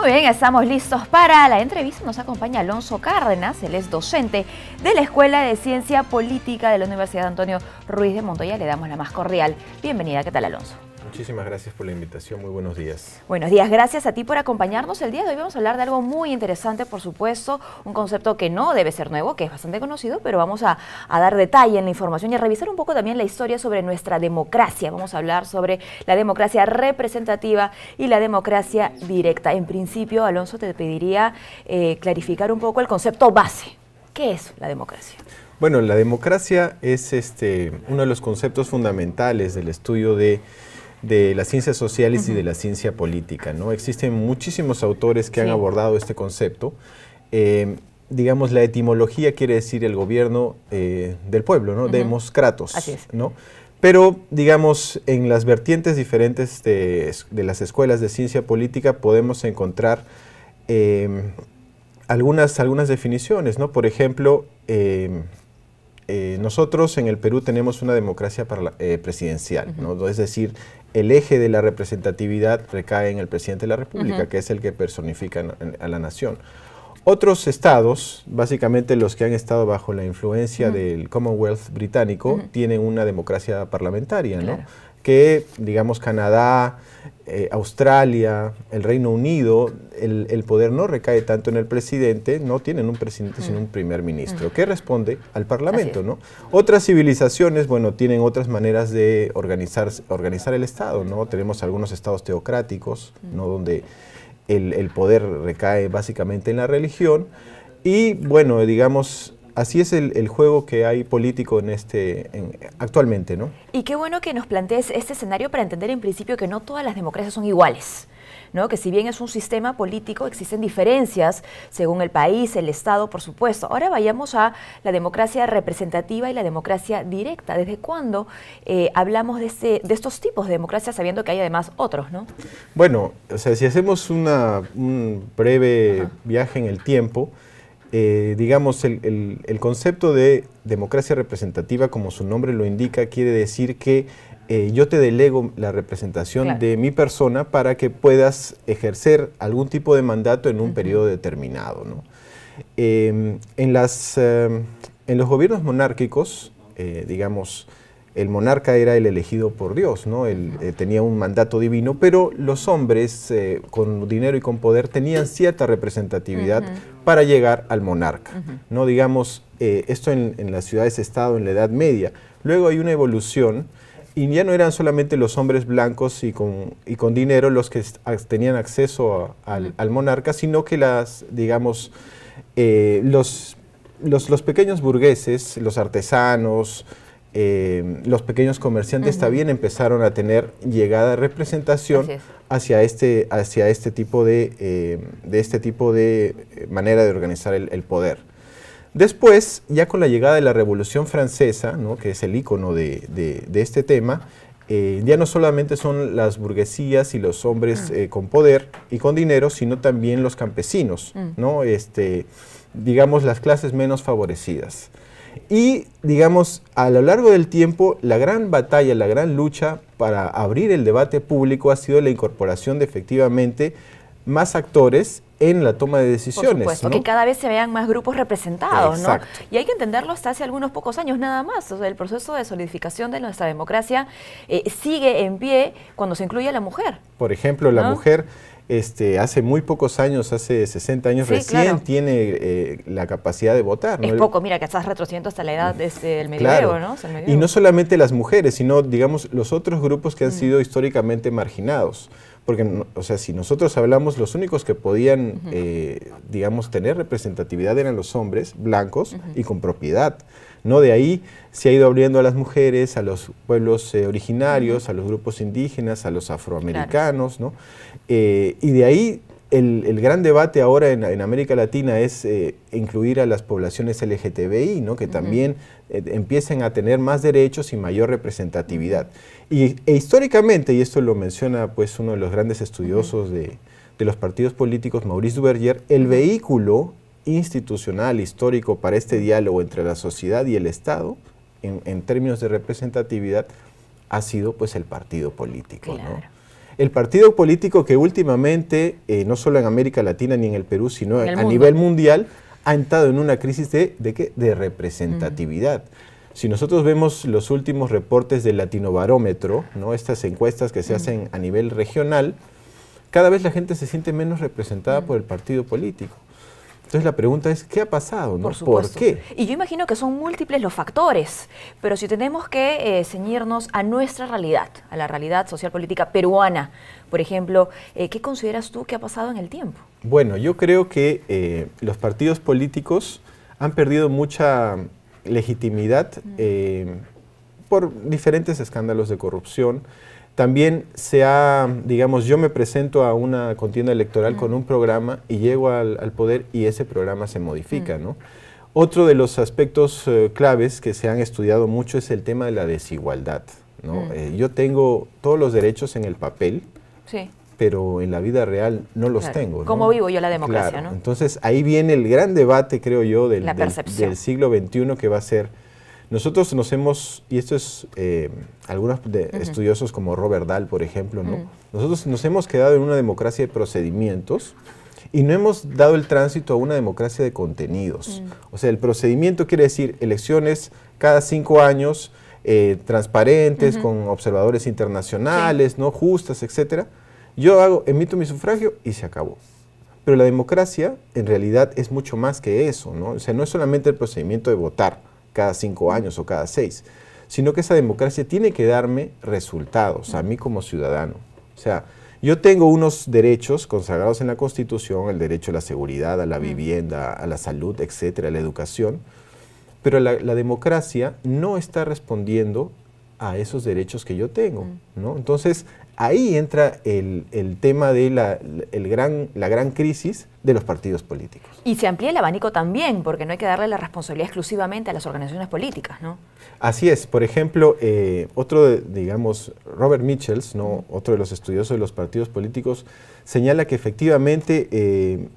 Muy bien, estamos listos para la entrevista. Nos acompaña Alonso Cárdenas, él es docente de la Escuela de Ciencia Política de la Universidad Antonio Ruiz de Montoya. Le damos la más cordial bienvenida. ¿Qué tal, Alonso? Muchísimas gracias por la invitación, muy buenos días. Buenos días, gracias a ti por acompañarnos. El día de hoy vamos a hablar de algo muy interesante, por supuesto, un concepto que no debe ser nuevo, que es bastante conocido, pero vamos a dar detalle en la información y a revisar un poco también la historia sobre nuestra democracia. Vamos a hablar sobre la democracia representativa y la democracia directa. En principio, Alonso, te pediría clarificar un poco el concepto base. ¿Qué es la democracia? Bueno, la democracia es uno de los conceptos fundamentales del estudio de las ciencias sociales y de la ciencia política, ¿no? Existen muchísimos autores que han abordado este concepto. Digamos, la etimología quiere decir el gobierno del pueblo, ¿no? Demos kratos, así es, ¿no? Pero, digamos, en las vertientes diferentes de las escuelas de ciencia política podemos encontrar algunas definiciones, ¿no? Por ejemplo, nosotros en el Perú tenemos una democracia presidencial, ¿no? Es decir, el eje de la representatividad recae en el presidente de la República, que es el que personifica a la nación. Otros estados, básicamente los que han estado bajo la influencia del Commonwealth británico, tienen una democracia parlamentaria, ¿no? Que, digamos, Canadá, Australia, el Reino Unido, el poder no recae tanto en el presidente, no tienen un presidente sino un primer ministro, que responde al parlamento, ¿no? Otras civilizaciones, bueno, tienen otras maneras de organizar el Estado, ¿no? Tenemos algunos estados teocráticos, ¿no? Donde el poder recae básicamente en la religión y, bueno, digamos, así es el juego que hay político actualmente, ¿no? Y qué bueno que nos plantees este escenario para entender en principio que no todas las democracias son iguales, ¿no? Que si bien es un sistema político, existen diferencias según el país, el Estado, por supuesto. Ahora vayamos a la democracia representativa y la democracia directa. ¿Desde cuándo hablamos de estos tipos de democracia, sabiendo que hay además otros, ¿no? Bueno, o sea, si hacemos un breve viaje en el tiempo, digamos, el concepto de democracia representativa, como su nombre lo indica, quiere decir que yo te delego la representación de mi persona para que puedas ejercer algún tipo de mandato en un periodo determinado, ¿no? En los gobiernos monárquicos, digamos, el monarca era el elegido por Dios, ¿no? Él tenía un mandato divino, pero los hombres con dinero y con poder tenían cierta representatividad para llegar al monarca, ¿no? Digamos, esto en las ciudades-estado en la Edad Media. Luego hay una evolución y ya no eran solamente los hombres blancos y con dinero los que tenían acceso al monarca, sino que digamos, los pequeños burgueses, los artesanos, los pequeños comerciantes también empezaron a tener llegada de representación hacia este tipo de manera de organizar el poder. Después, ya con la llegada de la Revolución Francesa, ¿no? Que es el ícono de este tema, ya no solamente son las burguesías y los hombres con poder y con dinero, sino también los campesinos, ¿no? Digamos, las clases menos favorecidas. Y, digamos, a lo largo del tiempo, la gran batalla, la gran lucha para abrir el debate público ha sido la incorporación de efectivamente más actores en la toma de decisiones. Por supuesto, ¿no? Que cada vez se vean más grupos representados, Exacto. ¿no? Y hay que entenderlo hasta hace algunos pocos años nada más. O sea, el proceso de solidificación de nuestra democracia sigue en pie cuando se incluye a la mujer. Por ejemplo, la mujer hace muy pocos años, hace 60 años recién tiene la capacidad de votar, ¿no? Es poco, mira que estás retrocediendo hasta la edad del medioevo, ¿no? Y no solamente las mujeres, sino, digamos, los otros grupos que han sido históricamente marginados. Porque, o sea, si nosotros hablamos, los únicos que podían, digamos, tener representatividad eran los hombres blancos y con propiedad, ¿no? De ahí se ha ido abriendo a las mujeres, a los pueblos originarios, a los grupos indígenas, a los afroamericanos, ¿no? Y de ahí el gran debate ahora en América Latina es incluir a las poblaciones LGTBI, ¿no? Que también empiecen a tener más derechos y mayor representatividad. E históricamente, y esto lo menciona pues uno de los grandes estudiosos de los partidos políticos, Maurice Duverger, el vehículo institucional, histórico para este diálogo entre la sociedad y el Estado, en términos de representatividad, ha sido pues el partido político, ¿no? el partido político que últimamente, no solo en América Latina ni en el Perú, sino a nivel mundial, ha entrado en una crisis de representatividad. Si nosotros vemos los últimos reportes del Latinobarómetro, ¿no? Estas encuestas que se hacen a nivel regional, cada vez la gente se siente menos representada por el partido político. Entonces la pregunta es, ¿qué ha pasado? ¿No? ¿Por qué? Y yo imagino que son múltiples los factores, pero si tenemos que ceñirnos a nuestra realidad, a la realidad social política peruana, por ejemplo, ¿qué consideras tú que ha pasado en el tiempo? Bueno, yo creo que los partidos políticos han perdido mucha legitimidad por diferentes escándalos de corrupción. También digamos, yo me presento a una contienda electoral con un programa y llego al poder y ese programa se modifica, ¿no? Otro de los aspectos claves que se han estudiado mucho es el tema de la desigualdad, ¿no? Yo tengo todos los derechos en el papel, pero en la vida real no los tengo, ¿no? ¿Cómo vivo yo la democracia? ¿No? Entonces ahí viene el gran debate, creo yo, del siglo XXI, que va a ser... Nosotros nos hemos, y esto es algunos estudiosos como Robert Dahl, por ejemplo, ¿no? Nosotros nos hemos quedado en una democracia de procedimientos y no hemos dado el tránsito a una democracia de contenidos. O sea, el procedimiento quiere decir elecciones cada 5 años, transparentes, con observadores internacionales, ¿no? Justas, etcétera. Yo emito mi sufragio y se acabó. Pero la democracia, en realidad, es mucho más que eso, ¿no? O sea, no es solamente el procedimiento de votar cada 5 años o cada 6, sino que esa democracia tiene que darme resultados a mí como ciudadano. O sea, yo tengo unos derechos consagrados en la Constitución, el derecho a la seguridad, a la vivienda, a la salud, etcétera, a la educación, pero la democracia no está respondiendo a esos derechos que yo tengo, ¿no? Entonces, ahí entra el tema de la gran crisis de los partidos políticos. Y se amplía el abanico también, porque no hay que darle la responsabilidad exclusivamente a las organizaciones políticas, ¿no? Así es. Por ejemplo, digamos, Robert Michels, ¿no? Otro de los estudiosos de los partidos políticos, señala que efectivamente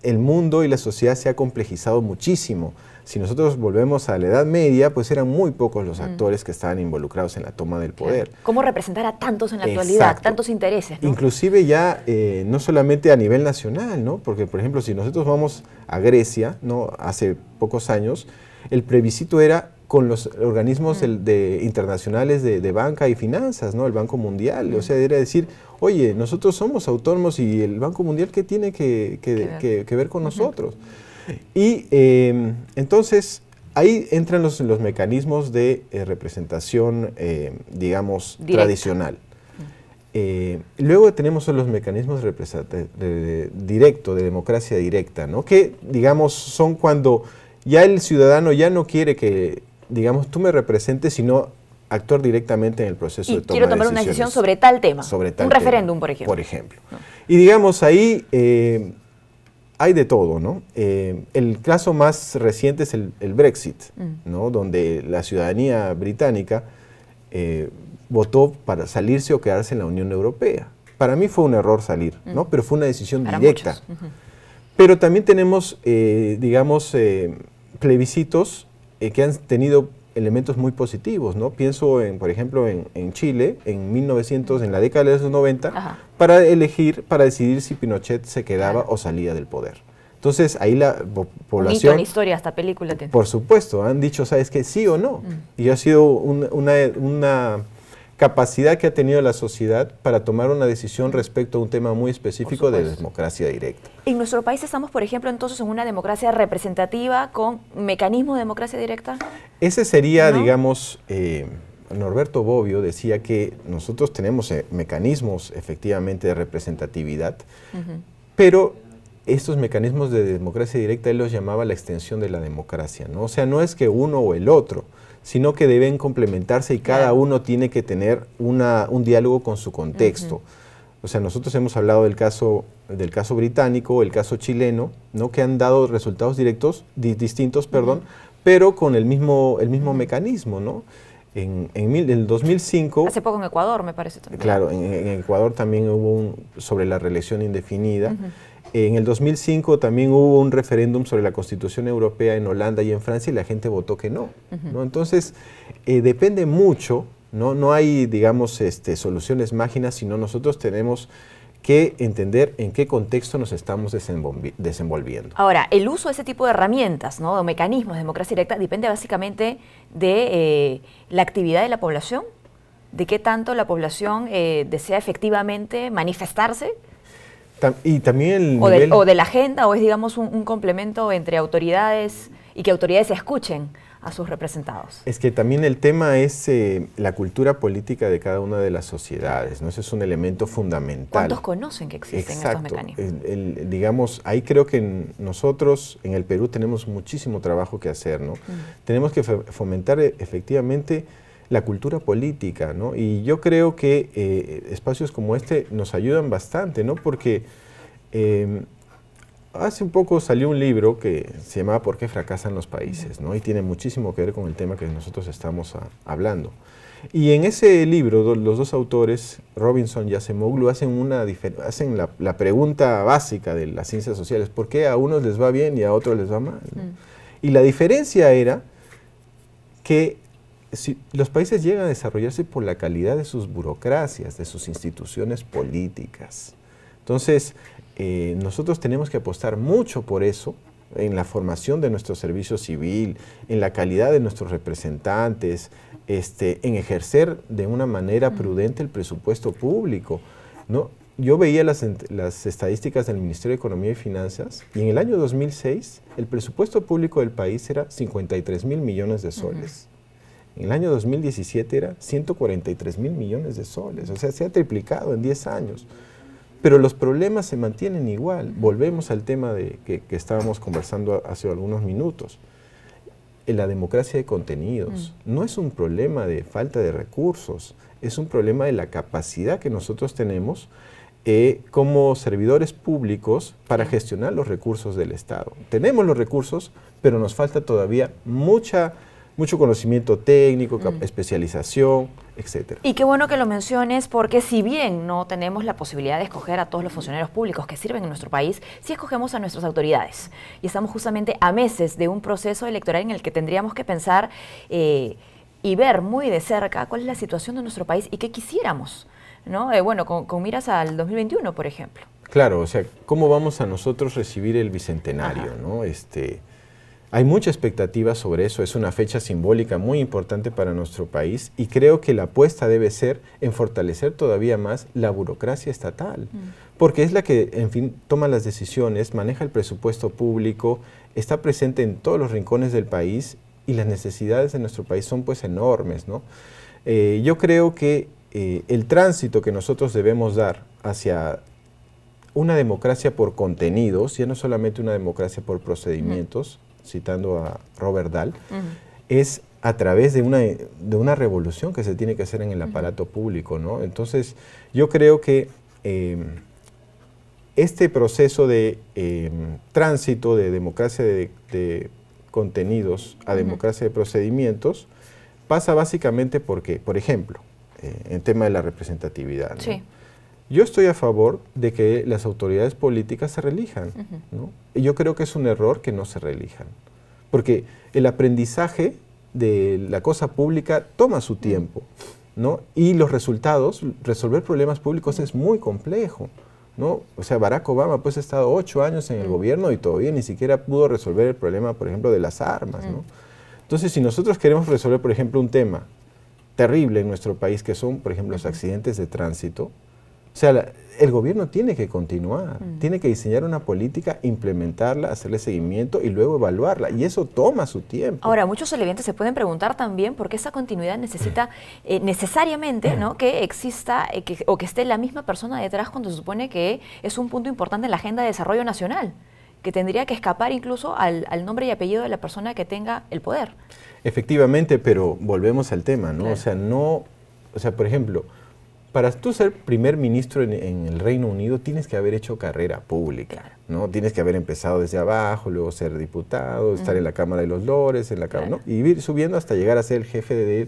el mundo y la sociedad se ha complejizado muchísimo. Si nosotros volvemos a la Edad Media, pues eran muy pocos los actores que estaban involucrados en la toma del poder. ¿Cómo representar a tantos en la actualidad, tantos intereses, ¿no? Inclusive ya no solamente a nivel nacional, ¿no? Porque, por ejemplo, si nosotros vamos a Grecia, ¿no? Hace pocos años, el plebiscito era con los organismos internacionales de banca y finanzas, ¿no? El Banco Mundial. O sea, era decir, oye, nosotros somos autónomos y el Banco Mundial, ¿qué tiene que ver con nosotros? Y entonces ahí entran los mecanismos de representación, digamos, tradicional. Luego tenemos los mecanismos de democracia directa, ¿no? Que, digamos, son cuando ya el ciudadano ya no quiere que, digamos, tú me representes, sino actuar directamente en el proceso de toma de decisiones. Quiero tomar una decisión sobre tal tema, un referéndum, por ejemplo. Por ejemplo. Y digamos, ahí hay de todo, ¿no? El caso más reciente es el Brexit, ¿no? Donde la ciudadanía británica votó para salirse o quedarse en la Unión Europea. Para mí fue un error salir, ¿no? Pero fue una decisión directa. Pero también tenemos, digamos, plebiscitos que han tenido elementos muy positivos, ¿no? Pienso, por ejemplo, en Chile, en la década de los 90, para decidir si Pinochet se quedaba o salía del poder. Entonces, ahí la población... Una historia, hasta película. Por supuesto, han dicho, ¿sabes qué? Sí o no. Y ha sido una capacidad que ha tenido la sociedad para tomar una decisión respecto a un tema muy específico de democracia directa. ¿En nuestro país estamos, por ejemplo, entonces en una democracia representativa con mecanismos de democracia directa? Ese sería, digamos, Norberto Bobbio decía que nosotros tenemos mecanismos efectivamente de representatividad, pero estos mecanismos de democracia directa él los llamaba la extensión de la democracia, ¿no? O sea, no es que uno o el otro, sino que deben complementarse y cada uno tiene que tener un diálogo con su contexto. O sea, nosotros hemos hablado del caso británico, el caso chileno, ¿no? Que han dado resultados distintos, pero con el mismo mecanismo, ¿no? En el 2005... Hace poco en Ecuador, me parece también. Claro, en Ecuador también hubo sobre la reelección indefinida. En el 2005 también hubo un referéndum sobre la Constitución Europea en Holanda y en Francia y la gente votó que no. ¿no? Entonces, depende mucho, No hay, digamos, soluciones mágicas, sino nosotros tenemos que entender en qué contexto nos estamos desenvolviendo. Ahora, el uso de ese tipo de herramientas, ¿no?, o mecanismos de democracia directa depende básicamente de la actividad de la población, de qué tanto la población desea efectivamente manifestarse. Y también el nivel... o de la agenda, o es, digamos, un complemento entre autoridades y que autoridades escuchen a sus representados. Es que también el tema es la cultura política de cada una de las sociedades, ¿no? Ese es un elemento fundamental. ¿Cuántos conocen que existen estos mecanismos? Digamos, ahí creo que nosotros en el Perú tenemos muchísimo trabajo que hacer, ¿no? Tenemos que fomentar efectivamente la cultura política, ¿no? Y yo creo que espacios como este nos ayudan bastante, ¿no? Porque hace un poco salió un libro que se llamaba ¿Por qué fracasan los países?, ¿no? Y tiene muchísimo que ver con el tema que nosotros estamos hablando. Y en ese libro, los dos autores, Robinson y Acemoglu, hacen la pregunta básica de las ciencias sociales: ¿por qué a unos les va bien y a otros les va mal?, ¿no? Y la diferencia era que los países llegan a desarrollarse por la calidad de sus burocracias, de sus instituciones políticas. Entonces, nosotros tenemos que apostar mucho por eso, en la formación de nuestro servicio civil, en la calidad de nuestros representantes, en ejercer de una manera prudente el presupuesto público, ¿no? Yo veía las estadísticas del Ministerio de Economía y Finanzas, y en el año 2006 el presupuesto público del país era 53.000 millones de soles. En el año 2017 era 143.000 millones de soles, o sea, se ha triplicado en 10 años. Pero los problemas se mantienen igual. Volvemos al tema que estábamos conversando hace algunos minutos. La democracia de contenidos no es un problema de falta de recursos, es un problema de la capacidad que nosotros tenemos como servidores públicos para gestionar los recursos del Estado. Tenemos los recursos, pero nos falta todavía mucho conocimiento técnico, especialización, etcétera. Y qué bueno que lo menciones, porque si bien no tenemos la posibilidad de escoger a todos los funcionarios públicos que sirven en nuestro país, sí escogemos a nuestras autoridades. Y estamos justamente a meses de un proceso electoral en el que tendríamos que pensar y ver muy de cerca cuál es la situación de nuestro país y qué quisiéramos, ¿no? Bueno, con miras al 2021, por ejemplo. Claro, o sea, ¿cómo vamos a nosotros recibir el bicentenario, ¿no? Hay mucha expectativa sobre eso, es una fecha simbólica muy importante para nuestro país, y creo que la apuesta debe ser en fortalecer todavía más la burocracia estatal, porque es la que, en fin, toma las decisiones, maneja el presupuesto público, está presente en todos los rincones del país, y las necesidades de nuestro país son pues enormes, ¿no? Yo creo que el tránsito que nosotros debemos dar hacia una democracia por contenidos, ya no solamente una democracia por procedimientos, citando a Robert Dahl, es a través de una revolución que se tiene que hacer en el aparato público, ¿no? Entonces, yo creo que este proceso de tránsito de democracia de contenidos a democracia de procedimientos pasa básicamente porque, por ejemplo, en tema de la representatividad, ¿no? Sí. Yo estoy a favor de que las autoridades políticas se reelijan, ¿no? Y yo creo que es un error que no se reelijan, porque el aprendizaje de la cosa pública toma su tiempo, ¿no? Y los resultados, resolver problemas públicos es muy complejo, ¿no? O sea, Barack Obama pues ha estado 8 años en el gobierno y todavía ni siquiera pudo resolver el problema, por ejemplo, de las armas, ¿no? Entonces, si nosotros queremos resolver, por ejemplo, un tema terrible en nuestro país, que son, por ejemplo, los accidentes de tránsito, o sea, el gobierno tiene que continuar, tiene que diseñar una política, implementarla, hacerle seguimiento y luego evaluarla, y eso toma su tiempo. Ahora, muchos televidentes se pueden preguntar también por qué esa continuidad necesita necesariamente, ¿no?, que exista o que esté la misma persona detrás, cuando se supone que es un punto importante en la agenda de desarrollo nacional, que tendría que escapar incluso al nombre y apellido de la persona que tenga el poder. Efectivamente, pero volvemos al tema, ¿no? Claro. O sea, por ejemplo, para tú ser primer ministro en el Reino Unido tienes que haber hecho carrera pública, claro, ¿no? Tienes que haber empezado desde abajo, luego ser diputado, estar en la Cámara de los Lores, en la Cámara, claro, ¿no? Y ir subiendo hasta llegar a ser el jefe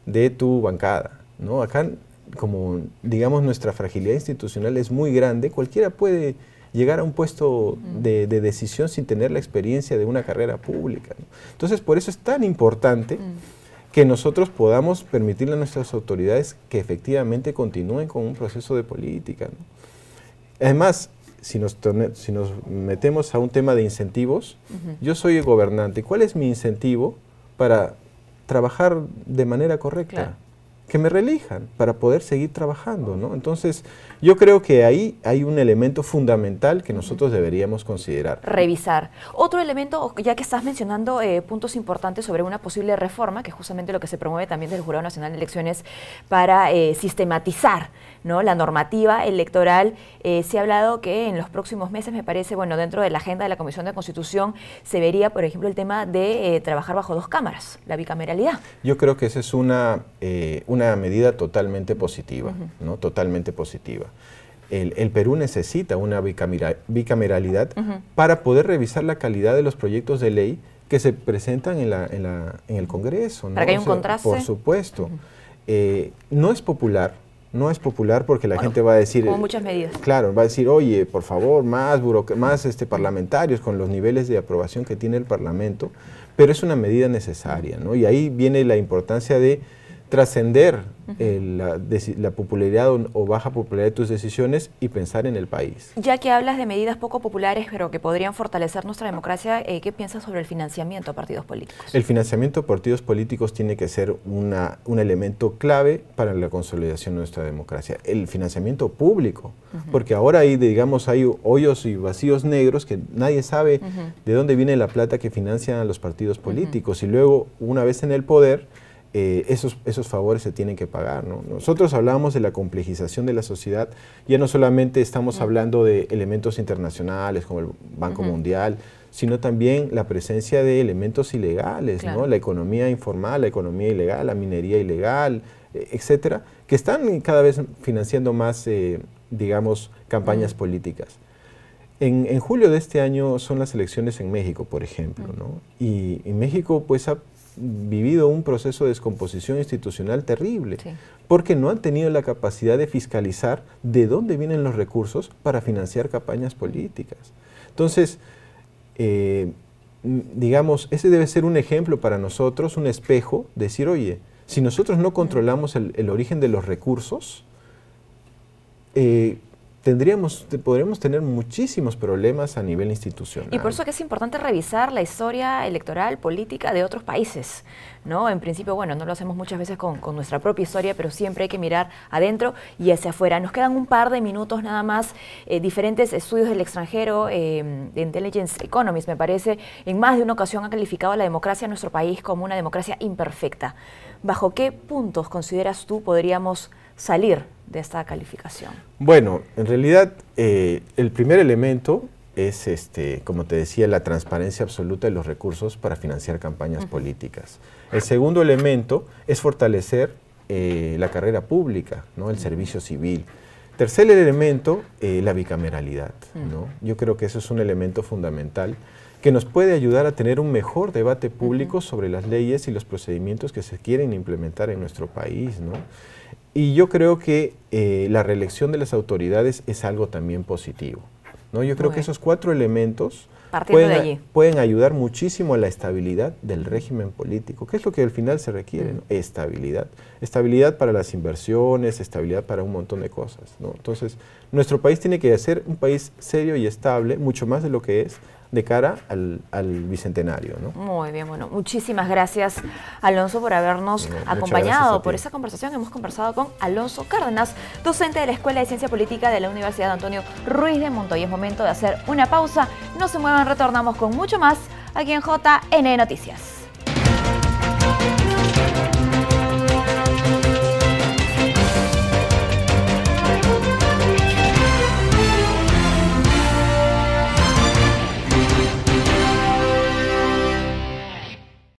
de tu bancada, ¿no? Acá, como digamos, nuestra fragilidad institucional es muy grande, cualquiera puede llegar a un puesto de decisión sin tener la experiencia de una carrera pública, ¿no? Entonces, por eso es tan importante que nosotros podamos permitirle a nuestras autoridades que efectivamente continúen con un proceso de política, ¿no? Además, si nos metemos a un tema de incentivos, yo soy el gobernante. ¿Cuál es mi incentivo para trabajar de manera correcta? Claro. Que me reelijan para poder seguir trabajando, ¿no? Entonces, yo creo que ahí hay un elemento fundamental que nosotros deberíamos considerar. Revisar. Otro elemento, ya que estás mencionando puntos importantes sobre una posible reforma, que es justamente lo que se promueve también del Jurado Nacional de Elecciones para sistematizar, ¿no?, la normativa electoral. Se ha hablado que en los próximos meses, me parece, bueno, dentro de la agenda de la Comisión de Constitución se vería, por ejemplo, el tema de trabajar bajo 2 cámaras, la bicameralidad. Yo creo que esa es una medida totalmente positiva, ¿no? Totalmente positiva. El Perú necesita una bicameralidad para poder revisar la calidad de los proyectos de ley que se presentan en el Congreso, ¿no? Para que haya un contraste. Por supuesto. No es popular porque la gente va a decir... Como muchas medidas. Claro, va a decir, oye, por favor, más parlamentarios con los niveles de aprobación que tiene el Parlamento, pero es una medida necesaria, ¿no? Y ahí viene la importancia de trascender la popularidad o baja popularidad de tus decisiones y pensar en el país. Ya que hablas de medidas poco populares, pero que podrían fortalecer nuestra democracia, ¿qué piensas sobre el financiamiento a partidos políticos? El financiamiento a partidos políticos tiene que ser un elemento clave para la consolidación de nuestra democracia. El financiamiento público, porque ahora hay hoyos y vacíos negros que nadie sabe de dónde viene la plata que financian a los partidos políticos y luego, una vez en el poder, esos favores se tienen que pagar, ¿no? Nosotros hablábamos de la complejización de la sociedad, ya no solamente estamos hablando de elementos internacionales como el Banco Mundial, sino también la presencia de elementos ilegales, claro, ¿no? La economía informal, la economía ilegal, la minería ilegal, etcétera, que están cada vez financiando más, campañas políticas. En julio de este año son las elecciones en México, por ejemplo, ¿no? Y México pues ha vivido un proceso de descomposición institucional terrible, porque no han tenido la capacidad de fiscalizar de dónde vienen los recursos para financiar campañas políticas. Entonces, ese debe ser un ejemplo para nosotros, un espejo, decir, oye, si nosotros no controlamos el origen de los recursos, podríamos tener muchísimos problemas a nivel institucional. Y por eso que es importante revisar la historia electoral, política de otros países, ¿no? En principio, bueno, no lo hacemos muchas veces con nuestra propia historia, pero siempre hay que mirar adentro y hacia afuera. Nos quedan un par de minutos nada más. Diferentes estudios del extranjero, de Intelligence Economist, me parece, en más de una ocasión han calificado a la democracia en nuestro país como una democracia imperfecta. ¿Bajo qué puntos consideras tú podríamos salir de esta calificación? Bueno, en realidad el primer elemento es, como te decía, la transparencia absoluta de los recursos para financiar campañas políticas. El segundo elemento es fortalecer la carrera pública, ¿no? El servicio civil. Tercer elemento, la bicameralidad, ¿no? Yo creo que eso es un elemento fundamental que nos puede ayudar a tener un mejor debate público sobre las leyes y los procedimientos que se quieren implementar en nuestro país, ¿no? Y yo creo que la reelección de las autoridades es algo también positivo, ¿no? Yo creo que esos 4 elementos pueden ayudar muchísimo a la estabilidad del régimen político, que es lo que al final se requiere, ¿no? Estabilidad. Estabilidad para las inversiones, estabilidad para un montón de cosas, ¿no? Entonces, nuestro país tiene que ser un país serio y estable, mucho más de lo que es, de cara al bicentenario, ¿no? Muy bien, bueno, muchísimas gracias, Alonso, por habernos acompañado por esa conversación. Hemos conversado con Alonso Cárdenas, docente de la Escuela de Ciencia Política de la Universidad Antonio Ruiz de Montoya. Es momento de hacer una pausa. No se muevan, retornamos con mucho más aquí en JN Noticias.